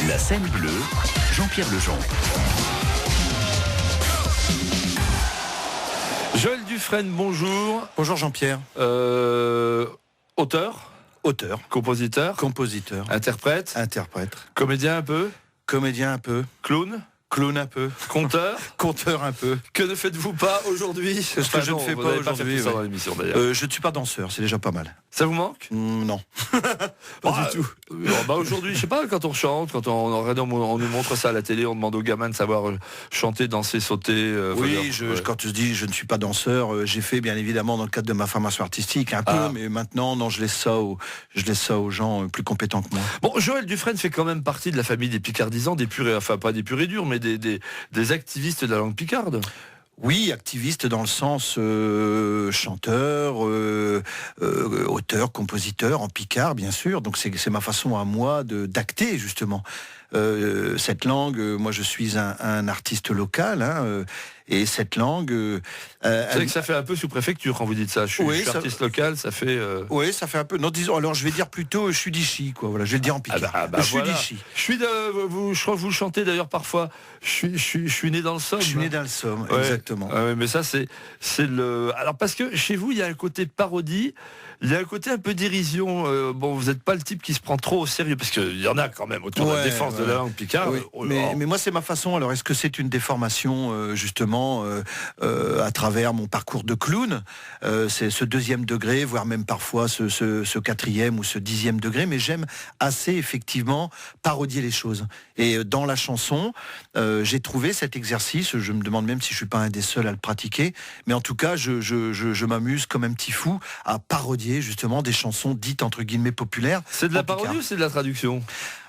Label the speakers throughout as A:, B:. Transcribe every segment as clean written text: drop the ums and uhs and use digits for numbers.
A: La scène bleue, Jean-Pierre Lejean.
B: Joël Dufresne, bonjour.
C: Bonjour Jean-Pierre.
B: Auteur, compositeur, interprète, comédien un peu,
C: comédien un peu,
B: clown
C: un peu,
B: conteur
C: un peu.
B: Que ne faites-vous pas aujourd'hui?
C: Ce que je ne fais pas aujourd'hui.
B: Dans l'émission, d'ailleurs.
C: Je ne suis pas danseur, c'est déjà pas mal.
B: Ça vous manque?
C: Non.
B: Pas du tout. Aujourd'hui, je sais pas, quand on chante, quand on nous montre ça à la télé, on demande aux gamins de savoir chanter, danser, sauter.
C: Quand tu dis je ne suis pas danseur, j'ai fait bien évidemment dans le cadre de ma formation artistique un peu, mais maintenant non, je laisse ça aux gens plus compétents que moi.
B: Bon, Joël Dufresne fait quand même partie de la famille des picardisants, pas des purs et durs, mais des activistes de la langue picarde.
C: Oui, activiste dans le sens chanteur, auteur, compositeur, en picard bien sûr. Donc c'est ma façon à moi d'acter justement cette langue. Moi je suis un artiste local, et cette langue...
B: c'est vrai que ça fait un peu sous-préfecture quand vous dites ça. Je suis artiste local, ça fait...
C: Oui, ça fait un peu... Non, disons, alors je vais dire plutôt, je suis d'Ichy, quoi. Voilà, je vais le dire en picard. Je suis d'Ichy.
B: Je crois que vous chantez d'ailleurs parfois. Je suis né dans le Somme.
C: Je suis né dans le Somme, exactement.
B: Mais ça, c'est le... Alors, parce que chez vous, il y a un côté parodie, il y a un côté un peu dérision. Bon, vous n'êtes pas le type qui se prend trop au sérieux, parce qu'il y en a quand même autour de la défense de la langue picarde.
C: Oui. Mais moi, c'est ma façon. Alors, est-ce que c'est une déformation, justement, à travers mon parcours de clown, c'est ce 2e degré, voire même parfois ce 4e ou ce 10e degré, mais j'aime assez effectivement parodier les choses. Et dans la chanson, j'ai trouvé cet exercice, je me demande même si je suis pas un des seuls à le pratiquer, mais en tout cas, je m'amuse comme un petit fou à parodier justement des chansons dites entre guillemets populaires.
B: C'est de la parodie ou c'est de la traduction?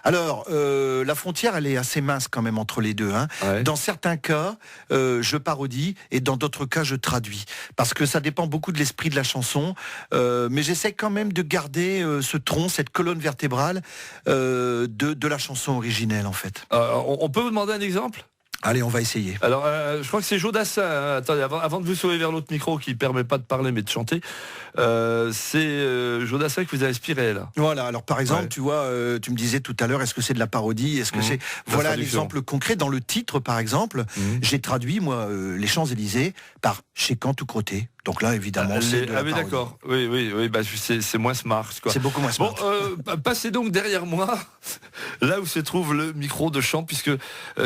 C: Alors, la frontière, elle est assez mince quand même entre les deux. Ouais. Dans certains cas, je parodie et dans d'autres cas, je traduis. Parce que ça dépend beaucoup de l'esprit de la chanson. Mais j'essaie quand même de garder ce tronc, cette colonne vertébrale de la chanson originelle, en fait.
B: On peut vous demander un exemple ?
C: Allez, on va essayer.
B: Alors, je crois que c'est Joe Dassin. Attendez, avant de vous sauver vers l'autre micro qui ne permet pas de parler mais de chanter, c'est Joe Dassin qui vous a inspiré, là.
C: Voilà, alors par exemple, tu vois, tu me disais tout à l'heure, est-ce que c'est de la parodie? Est-ce que c'est... Voilà l'exemple concret. Dans le titre, par exemple, j'ai traduit, moi, les Champs-Élysées par Chez Kant ou Crotté. Donc là, évidemment, c'est de la parodie.
B: D'accord. Oui, c'est moins smart, quoi.
C: C'est beaucoup moins smart.
B: Bon, passez donc derrière moi, là où se trouve le micro de chant, puisque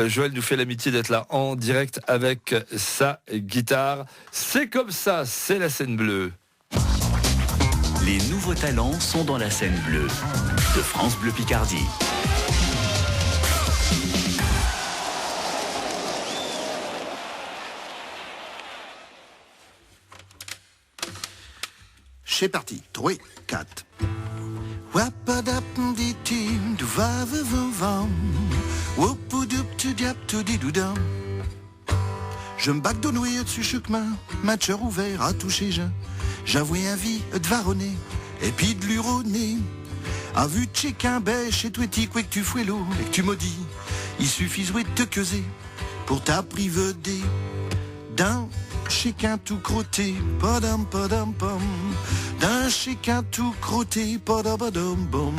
B: Joël nous fait l'amitié d'être là en direct avec sa guitare. C'est comme ça, c'est la scène bleue.
A: Les nouveaux talents sont dans la scène bleue de France Bleu Picardie.
C: C'est parti, 3, 4. Je me bac de nouille dessus chaque main, matcheur ouvert à toucher je. J'avouais un vie de varonner, et puis de l'uronner. A vu check un bêche et toi que tu fouais l'eau, et que tu maudis. Il suffit de te queuser pour t'apprivoder d'un chacun tout crotté, padam padam pam, d'un chacun tout crotté, padam padam bam.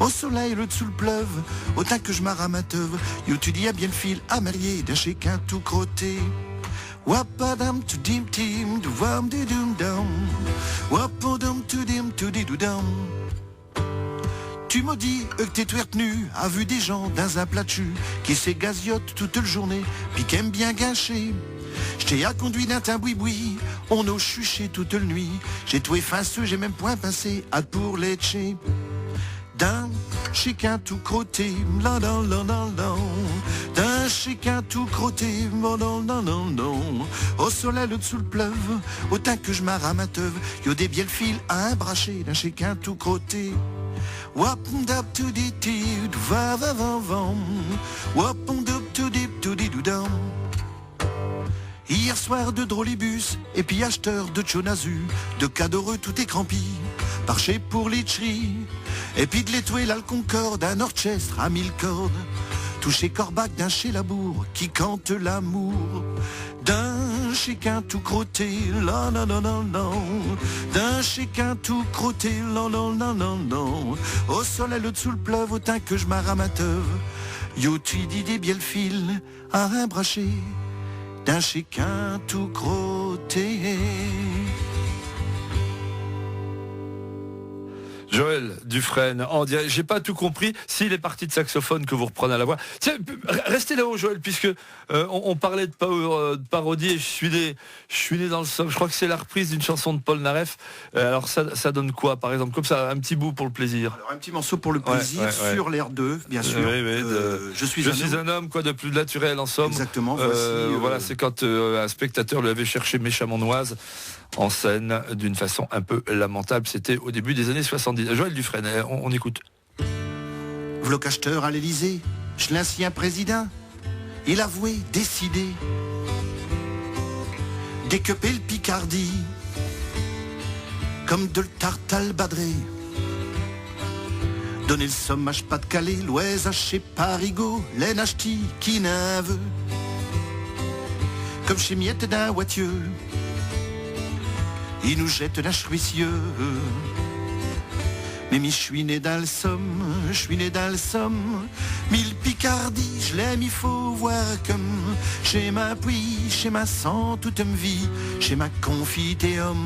C: Au soleil, le dessous le pleuve, autant que je m'aramateuve, yo tu dis à bien le fil à marier, d'un chacun tout crotté. Wapadam tu dim tim, du wam di dum dum, wapadam tu dim tu di du dum. Tu m'as dit que t'es tout retenu, a vu des gens dans un plat de jus, qui s'égaziotent toute la journée, puis qui aiment bien gâcher. J't'ai à conduit d'un teint boui-boui, on a chuché toute la nuit. J'ai tout effinceux, j'ai même point pincé, à pour l'écher. D'un chacun tout crotté, la la la la la. D'un chacun tout crotté, la la la la. Au soleil, le dessous le pleuve, autant que je m'aramateuve. Yo des biels fils à un braché, d'un chacun tout crotté. Wapndap to di ti, va va va va. Wapndap to di du dam. Hier soir de drôlibus, et puis acheteur de Chonazu, de cadoreux tout écrampi, parché pour l'itcherie, et puis de l'étoile à le Concorde, un orchestre à 1000 cordes, touché Corbac d'un chez Labour, qui cante l'amour, d'un chéquin tout crotté, là, non, non, non, non. D'un chéquin tout crotté, là, non, non, non, non. Au soleil, le dessous le pleuve, autant que je m'aramateur. Yo, tu dis des bielles fils à un brachet. D'un chéquin tout crotté.
B: Joël Dufresne, en direct. J'ai pas tout compris. Si les parties de saxophone que vous reprenez à la voix. Tiens, restez là-haut, Joël, puisque on parlait de parodie et je suis né dans le somme. Je crois que c'est la reprise d'une chanson de Paul Naref. Alors ça donne quoi, par exemple, comme ça, un petit bout pour le plaisir.
C: Alors un petit morceau pour le plaisir, ouais. Sur l'air 2, bien sûr. Je suis un homme,
B: quoi de plus naturel en somme.
C: Exactement.
B: Voilà, c'est quand un spectateur lui avait cherché méchamment noise en scène d'une façon un peu lamentable. C'était au début des années 70. Joël Dufresne, on écoute.
C: V'là qu'acheteur à l'Elysée, je l'ancien président, il avouait décidé d'équeuper le Picardie comme de le tartal badré. Donner le sommage pas de Calais, l'Ouest haché Parigot, l'Enachti qui n'en veut. Comme chez Miette d'un Wattieux, il nous jette d'un chouissieux. Mais je suis né dans le Somme, je suis né dans le Somme. Mille Picardie, je l'aime, il faut voir comme. Chez ma puits, chez ma sang, toute ma vie, chez ma confitéum.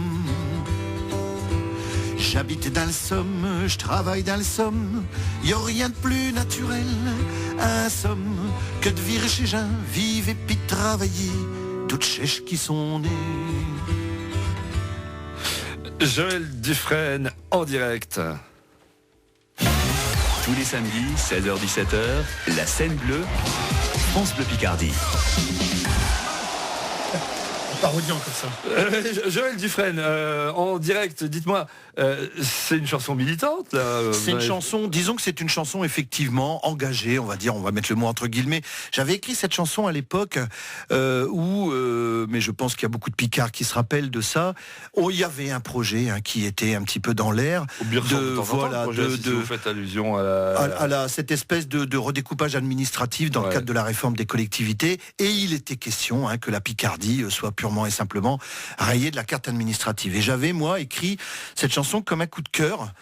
C: J'habite dans le Somme, je travaille dans le Somme. Y a rien de plus naturel, un Somme, que de vivre chez gens, vivre et puis travailler, toutes chèches qui sont nées.
B: Joël Dufresne en direct.
A: Tous les samedis, 16h-17h, la scène bleue, France Bleu Picardie.
D: Parodiant comme ça.
B: Joël Dufresne, en direct, dites-moi, c'est une chanson militante là,
C: c'est une chanson, disons que c'est une chanson effectivement engagée, on va dire, on va mettre le mot entre guillemets. J'avais écrit cette chanson à l'époque où, mais je pense qu'il y a beaucoup de Picards qui se rappellent de ça, où il y avait un projet si vous
B: faites allusion
C: à cette espèce de redécoupage administratif dans le cadre de la réforme des collectivités, et il était question que la Picardie soit purement et simplement rayée de la carte administrative. Et j'avais, moi, écrit cette chanson comme un coup de cœur,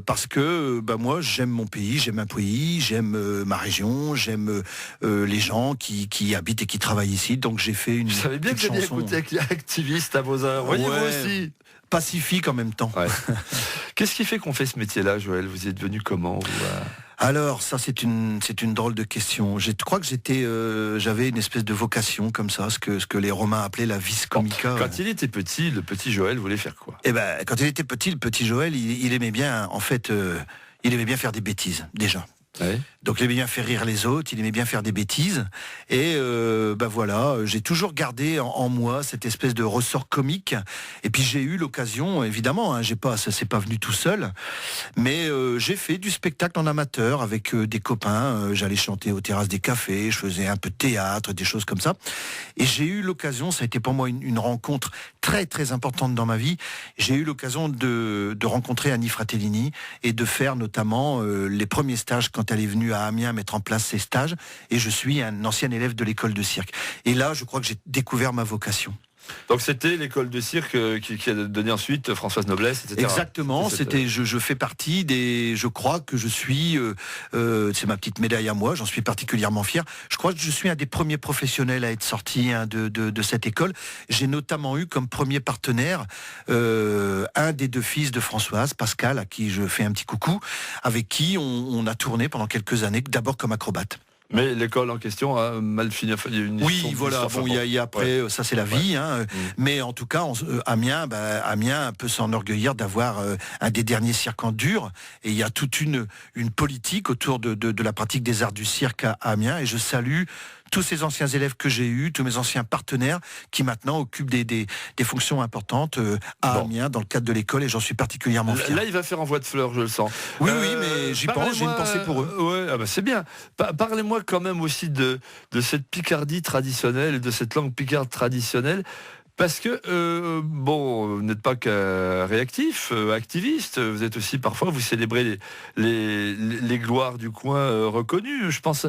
C: parce que moi j'aime mon pays, j'aime un pays, j'aime ma région, j'aime les gens qui habitent et qui travaillent ici. Donc j'ai fait une.
B: Vous savez bien que j'ai bien écouté activiste à vos heures. Voyez-vous aussi.
C: Pacifique en même temps.
B: Ouais. Qu'est-ce qui fait qu'on fait ce métier-là, Joël ? Vous y êtes venu comment
C: Alors ça c'est une drôle de question. Je crois que j'avais une espèce de vocation comme ça, ce que les Romains appelaient la vis comica.
B: Quand il était petit, le petit Joël voulait faire quoi ?
C: Quand il était petit, le petit Joël, il aimait bien, en fait, il aimait bien faire des bêtises déjà.
B: Ouais.
C: Donc il aimait bien faire rire les autres, il aimait bien faire des bêtises, et voilà, j'ai toujours gardé en moi cette espèce de ressort comique. Et puis j'ai eu l'occasion, évidemment, ça c'est pas venu tout seul, mais j'ai fait du spectacle en amateur avec des copains. J'allais chanter aux terrasses des cafés, je faisais un peu de théâtre, des choses comme ça. Et j'ai eu l'occasion, ça a été pour moi une rencontre très très importante dans ma vie. J'ai eu l'occasion de rencontrer Annie Fratellini et de faire notamment les premiers stages quand elle est venue à Amiens mettre en place ses stages, et je suis un ancien élève de l'école de cirque. Et là, je crois que j'ai découvert ma vocation.
B: Donc c'était l'école de cirque qui a donné ensuite Françoise Noblesse, etc.
C: Exactement, je fais partie des... Je crois que je suis... c'est ma petite médaille à moi, j'en suis particulièrement fier. Je crois que je suis un des premiers professionnels à être sorti de cette école. J'ai notamment eu comme premier partenaire un des deux fils de Françoise, Pascal, à qui je fais un petit coucou, avec qui on a tourné pendant quelques années, d'abord comme acrobate.
B: Mais l'école en question a mal fini.
C: Oui, voilà. Bon, il y a après, ça c'est la vie. Mais en tout cas, Amiens peut s'enorgueillir d'avoir un des derniers cirques en dur. Et il y a toute une politique autour de la pratique des arts du cirque à Amiens. Et je salue tous ces anciens élèves que j'ai eus, tous mes anciens partenaires qui maintenant occupent des fonctions importantes à Amiens dans le cadre de l'école, et j'en suis particulièrement fier.
B: Là, il va faire envoi de fleurs, je le sens.
C: Oui, mais j'y pense, j'ai une pensée pour eux.
B: C'est bien. Parlez-moi quand même aussi de cette Picardie traditionnelle, de cette langue picarde traditionnelle. Parce que, bon, vous n'êtes pas que réactif, activiste, vous êtes aussi parfois, vous célébrez les gloires du coin reconnues. Je pense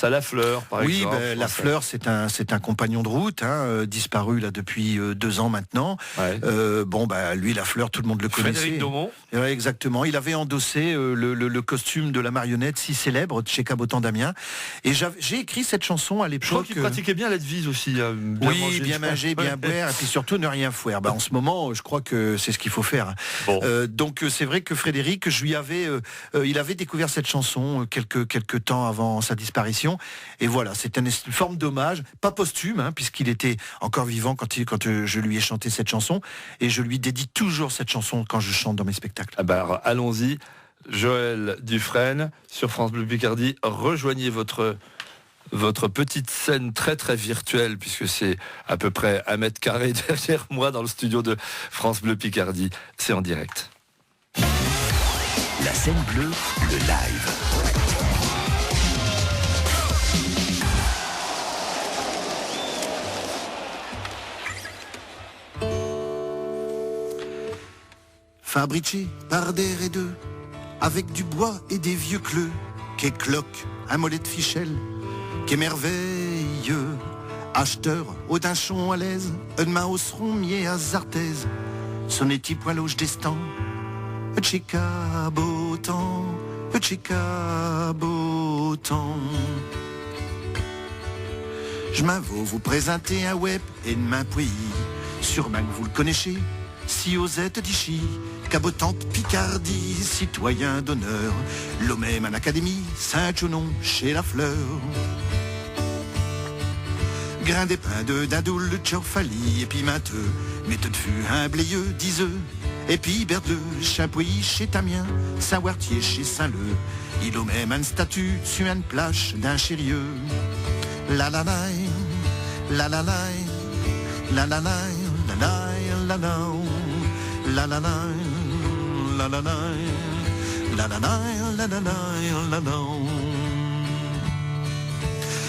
B: à Lafleur, par exemple.
C: Oui, Lafleur, c'est un compagnon de route, disparu là depuis 2 ans maintenant.
B: Ouais.
C: Lui, Lafleur, tout le monde le connaissait.
B: Frédéric Domon.
C: Ouais, exactement. Il avait endossé le costume de la marionnette si célèbre de chez Cabotan d'Amiens. Et j'ai écrit cette chanson à l'époque.
B: Je crois qu'il pratiquait bien la devise aussi.
C: Bien manger, bien boire, et puis surtout ne rien fouer. En ce moment, je crois que c'est ce qu'il faut faire.
B: Bon.
C: Donc c'est vrai que Frédéric, il avait découvert cette chanson quelques temps avant sa disparition. Et voilà, c'est une forme d'hommage, pas posthume, puisqu'il était encore vivant quand je lui ai chanté cette chanson. Et je lui dédie toujours cette chanson quand je chante dans mes spectacles.
B: Alors, allons-y. Joël Dufresne, sur France Bleu Picardie, rejoignez votre petite scène très très virtuelle, puisque c'est à peu près 1 mètre carré derrière moi dans le studio de France Bleu Picardie. C'est en direct.
A: La scène bleue, le live.
C: Fabriqué par des raideux, avec du bois et des vieux cleux, qu'est cloque, un mollet de fichelle, qu'est merveilleux. Acheteur, au dinchon à l'aise, un main au seron mié à zartaise, son éti poilouche d'estan, chicabotan, chicabotan. Je m'en vais vous présenter un web et de main puis, sûrement que vous le connaissez, si osette d'Ichy, cabotante Picardie, citoyen d'honneur, l'homme en académie, Saint-Chonon chez Lafleur. Grain d'épin de dindoule, tchorfali, et puis mainteux, méthode de fût, un blayeux, 10 œufs, et puis berdeux, Champouilly chez Tamien, Saint-Wartier chez Saint-Leu, il au même un statut, sur une plage d'un chérieux. La la la, la la la, la la la, la la la la, la la la, la la la, la la la, la la la, la.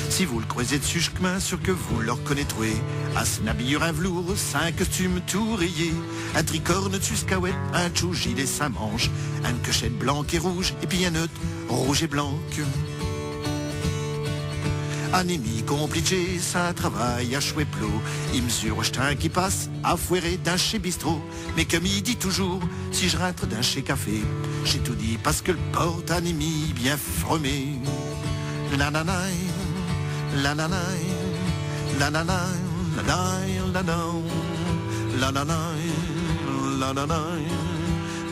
C: Si vous le croisez dessus chemin, sûr que vous le reconnaîtrez. À snabillure un velours, 5 costumes tout rayés, un tricorne suscahouette, un tchou gilet 5 manches, une cochette blanc et rouge, et puis un autre rouge et blanc. Anémie compliquée, ça travaille à chouet plot. Il mesure jetin qui passe à fouerer d'un chez bistrot. Mais comme il dit toujours, si je rentre d'un chez café, j'ai tout dit parce que le porte anémie bien fromé. La la la, la la la, la la la, la la la la, la la la, la la la,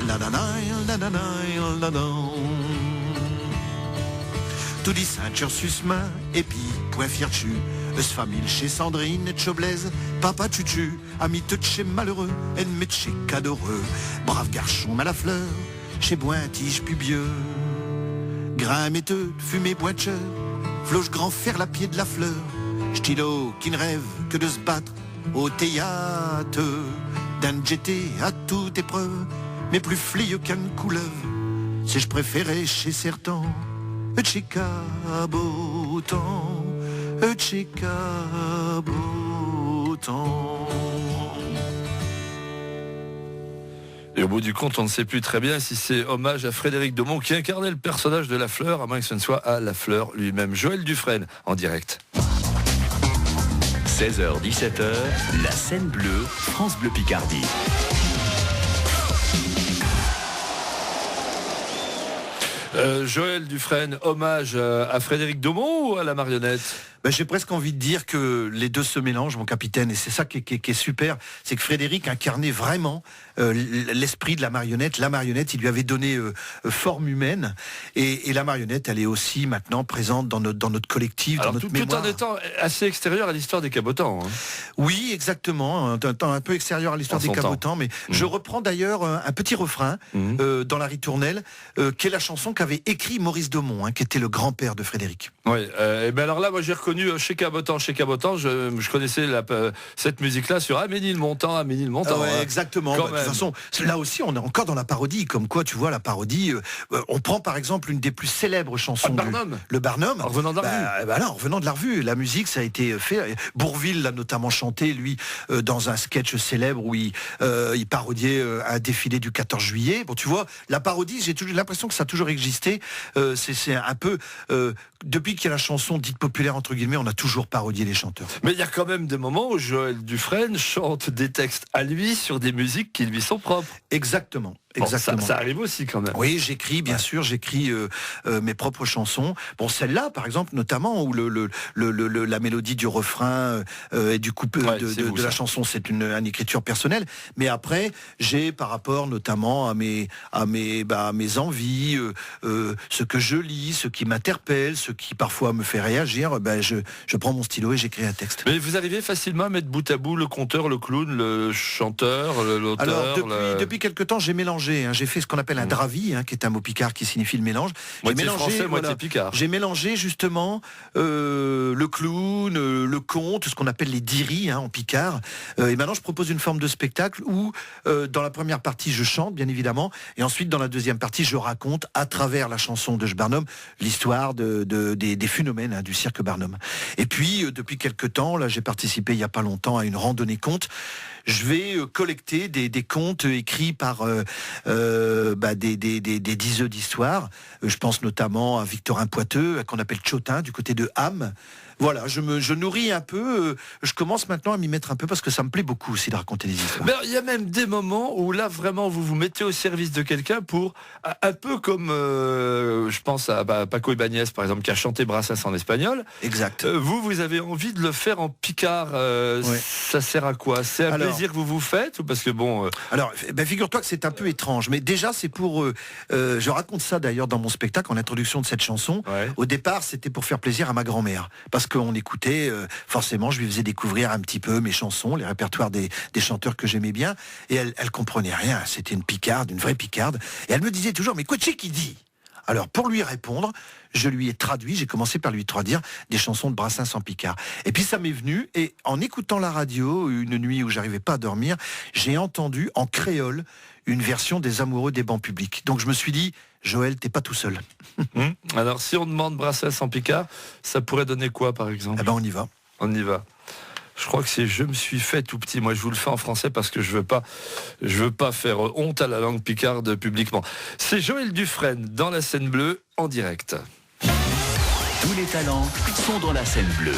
C: la la la, la la. Tout dit Saint-Ursus-Main, et puis point fier dessus. Eus famille chez Sandrine et Choblaise, papa tutu, ami de chez malheureux, ennemi de chez cadoreux, brave garçon mal à fleur, chez Bointige pubieux. Grain méteux, fumée boitcheur, floche grand fer la pied de la fleur, stylo qui ne rêve que de se battre au théâtre, d'un jeté à toute épreuve, mais plus flieux qu'une couleuvre, si je préférais chez certains. Chicabotan, chicabotan.
B: Et au bout du compte, on ne sait plus très bien si c'est hommage à Frédéric Domon qui incarnait le personnage de Lafleur, à moins que ce ne soit à Lafleur lui-même. Joël Dufresne, en direct.
A: 16h-17h, la scène bleue, France Bleu Picardie.
B: Joël Dufresne, hommage à Frédéric Domon ou à la marionnette ?
C: J'ai presque envie de dire que les deux se mélangent, mon capitaine, et c'est ça qui est super, c'est que Frédéric incarnait vraiment l'esprit de la marionnette. La marionnette, il lui avait donné forme humaine, et la marionnette, elle est aussi maintenant présente dans notre collectif, dans notre mémoire.
B: Tout en étant assez extérieur à l'histoire des cabotans. Hein.
C: Oui, exactement, un peu extérieur à l'histoire des cabotans, mais je reprends d'ailleurs un petit refrain dans la ritournelle, qui est la chanson qu'avait écrit Maurice Domon, qui était le grand-père de Frédéric.
B: Oui, et ben alors là, moi j'ai reconnu connu chez Cabotan. Chez Cabotan, je connaissais cette musique-là sur Aménilmontant.
C: Ouais, exactement.
B: Quand
C: De toute
B: même.
C: façon, là aussi, on est encore dans la parodie. Comme quoi, tu vois, la parodie. On prend par exemple une des plus célèbres chansons
B: Barnum.
C: le Barnum.
B: En revenant de la revue.
C: Là, en revenant de la revue, la musique, ça a été fait. Bourvil l'a notamment chanté, lui, dans un sketch célèbre où il parodiait un défilé du 14 juillet. Bon, tu vois, la parodie, j'ai toujours l'impression que ça a toujours existé. C'est un peu depuis qu'il y a la chanson dite populaire entre guillemets, on a toujours parodié les chanteurs.
B: Mais il y a quand même des moments où Joël Dufresne chante des textes à lui sur des musiques qui lui sont propres.
C: Exactement.
B: Bon,
C: Exactement.
B: ça arrive aussi quand même.
C: Oui, j'écris, bien sûr, j'écris mes propres chansons. Bon, celle-là, par exemple, notamment, où la mélodie du refrain et du couplet de la chanson, c'est une écriture personnelle. Mais après, j'ai, par rapport notamment à mes envies, ce que je lis, ce qui m'interpelle, ce qui parfois me fait réagir, je prends mon stylo et j'écris un texte.
B: Mais vous arrivez facilement à mettre bout à bout le conteur, le clown, le chanteur, l'auteur.
C: Alors, depuis quelque temps, j'ai mélangé. J'ai fait ce qu'on appelle un dravi, qui est un mot picard qui signifie le mélange.
B: Moitié français, moitié picard.
C: J'ai mélangé justement le clown, le conte, ce qu'on appelle les diris en picard. Et maintenant, je propose une forme de spectacle où, dans la première partie, je chante, bien évidemment, et ensuite, dans la deuxième partie, je raconte, à travers la chanson de Barnum, l'histoire des phénomènes du cirque Barnum. Et puis, depuis quelque temps, là, j'ai participé il n'y a pas longtemps à une randonnée conte. Je vais collecter des contes écrits par des diseux d'histoire. Je pense notamment à Victorin Poiteux, qu'on appelle Chotin, du côté de Ham. Voilà, je nourris un peu. Je commence maintenant à m'y mettre un peu parce que ça me plaît beaucoup aussi de raconter des histoires.
B: Mais il y a même des moments où là vraiment vous vous mettez au service de quelqu'un pour un peu comme je pense à Paco Ibáñez par exemple qui a chanté Brassens en espagnol.
C: Exact.
B: Vous avez envie de le faire en picard.
C: Ouais.
B: Ça sert à quoi? C'est un plaisir que vous faites ou parce que bon.
C: Alors, figure-toi que c'est un peu étrange, mais déjà c'est pour. Je raconte ça d'ailleurs dans mon spectacle en introduction de cette chanson.
B: Ouais.
C: Au départ, c'était pour faire plaisir à ma grand-mère, parce qu'on écoutait, forcément, je lui faisais découvrir un petit peu mes chansons, les répertoires des chanteurs que j'aimais bien, et elle comprenait rien. C'était une picarde, une vraie picarde, et elle me disait toujours, mais quoi tu sais qui dit? Alors, pour lui répondre, je lui ai traduit, j'ai commencé par lui traduire des chansons de Brassens en picard. Et puis ça m'est venu, et en écoutant la radio, une nuit où j'arrivais pas à dormir, j'ai entendu en créole une version des Amoureux des bancs publics. Donc je me suis dit, Joël, t'es pas tout seul.
B: Alors si on demande Brassens en picard, ça pourrait donner quoi par exemple?
C: Eh ben on y va.
B: On y va. Je crois que c'est Je me suis fait tout petit. Moi, je vous le fais en français parce que je veux pas faire honte à la langue picarde publiquement. C'est Joël Dufresne dans la scène bleue en direct.
A: Tous les talents sont dans la scène bleue.